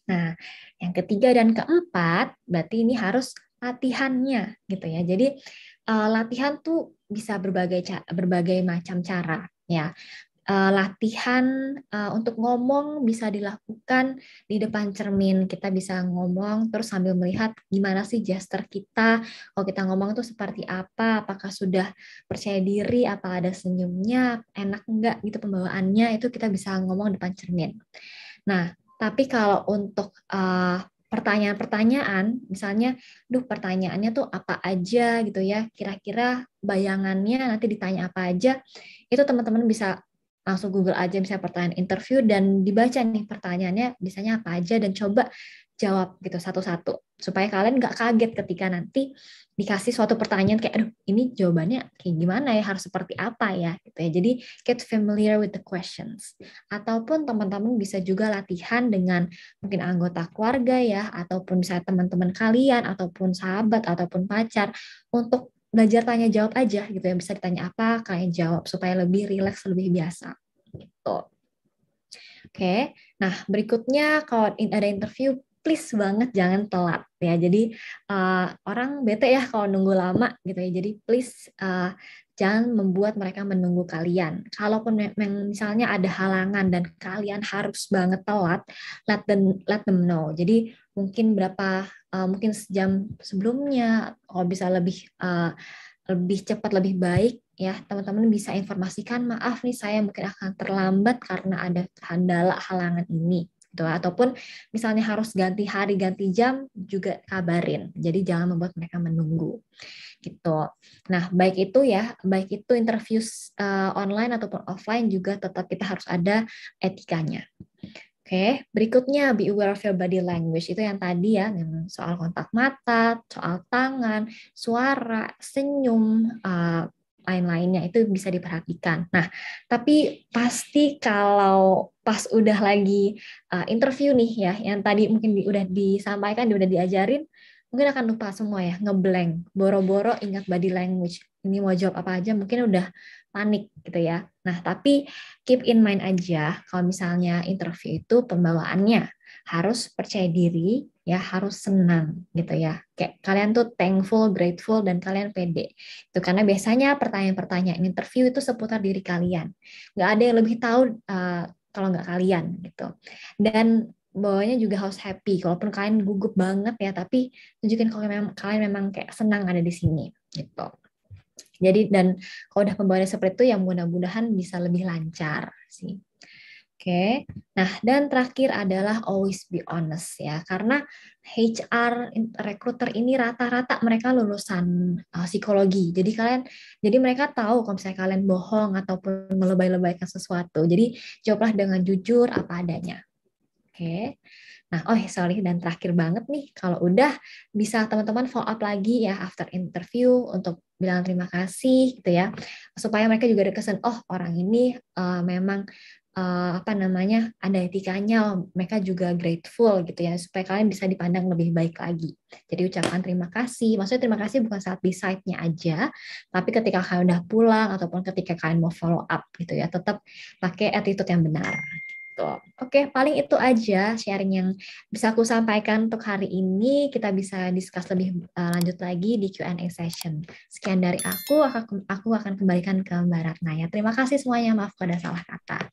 Nah, yang ketiga dan keempat, berarti ini harus latihannya gitu ya. Jadi latihan tuh bisa berbagai macam cara ya. Latihan untuk ngomong bisa dilakukan di depan cermin. Kita bisa ngomong terus sambil melihat gimana sih gesture kita. Kalau kita ngomong tuh seperti apa, apakah sudah percaya diri, apa ada senyumnya, enak enggak gitu pembawaannya, itu kita bisa ngomong depan cermin. Nah, tapi kalau untuk pertanyaan-pertanyaan, misalnya, pertanyaannya tuh apa aja gitu ya, kira-kira bayangannya nanti ditanya apa aja, itu teman-teman bisa langsung Google aja misalnya pertanyaan interview dan dibaca nih pertanyaannya bisanya apa aja dan coba jawab gitu satu-satu supaya kalian nggak kaget ketika nanti dikasih suatu pertanyaan kayak aduh ini jawabannya kayak gimana ya, harus seperti apa ya gitu ya. Jadi get familiar with the questions. Ataupun teman-teman bisa juga latihan dengan mungkin anggota keluarga ya, ataupun misalnya teman-teman kalian ataupun sahabat ataupun pacar untuk belajar tanya jawab aja gitu ya, bisa ditanya apa kalian jawab supaya lebih rileks, lebih biasa gitu. Oke, nah berikutnya kalau ada interview, please banget jangan telat ya. Jadi orang bete ya kalau nunggu lama gitu ya. Jadi please jangan membuat mereka menunggu kalian. Kalaupun memang misalnya ada halangan dan kalian harus banget telat, let them know. Jadi mungkin mungkin sejam sebelumnya, kalau bisa lebih cepat lebih baik ya, teman-teman bisa informasikan, maaf nih saya mungkin akan terlambat karena ada kendala halangan ini gitu. Ataupun misalnya harus ganti hari ganti jam juga kabarin, jadi jangan membuat mereka menunggu gitu. Nah, baik itu interview online ataupun offline juga tetap kita harus ada etikanya. Oke, berikutnya be aware of your body language. Itu yang tadi ya, yang soal kontak mata, soal tangan, suara, senyum, lain-lainnya itu bisa diperhatikan. Nah, tapi pasti kalau pas udah lagi interview nih ya, yang tadi mungkin udah disampaikan, udah diajarin, mungkin akan lupa semua ya, ngeblank, boro-boro ingat body language. Ini mau jawab apa aja, mungkin udah panik gitu ya. Nah, tapi keep in mind aja kalau misalnya interview itu pembawaannya harus percaya diri ya, harus senang gitu ya. Kayak kalian tuh thankful, grateful dan kalian pede. Itu karena biasanya pertanyaan-pertanyaan interview itu seputar diri kalian. Nggak ada yang lebih tahu kalau nggak kalian gitu. Dan bawahnya juga harus happy. Kalaupun kalian gugup banget ya, tapi tunjukin kalau kalian memang kayak senang ada di sini gitu. Jadi dan kalau udah pembawaannya seperti itu ya mudah-mudahan bisa lebih lancar sih. Oke. Nah, dan terakhir adalah always be honest ya. Karena HR recruiter ini rata-rata mereka lulusan psikologi. Jadi mereka tahu kalau misalnya kalian bohong ataupun melebay-lebaykan sesuatu. Jadi jawablah dengan jujur apa adanya. Oke. Nah, sorry, dan terakhir banget nih, kalau udah bisa teman-teman follow up lagi ya after interview untuk bilang terima kasih gitu ya, supaya mereka juga ada kesan, oh orang ini memang apa namanya ada etikanya, mereka juga grateful gitu ya, supaya kalian bisa dipandang lebih baik lagi. Jadi ucapkan terima kasih, maksudnya terima kasih bukan saat di site-nya aja, tapi ketika kalian udah pulang ataupun ketika kalian mau follow up gitu ya, tetap pakai attitude yang benar. Tuh. Oke, paling itu aja sharing yang bisa aku sampaikan untuk hari ini. Kita bisa discuss lebih lanjut lagi di Q&A session. Sekian dari aku akan kembalikan ke Mbak Ratna ya. Terima kasih semuanya, maaf kalau ada salah kata.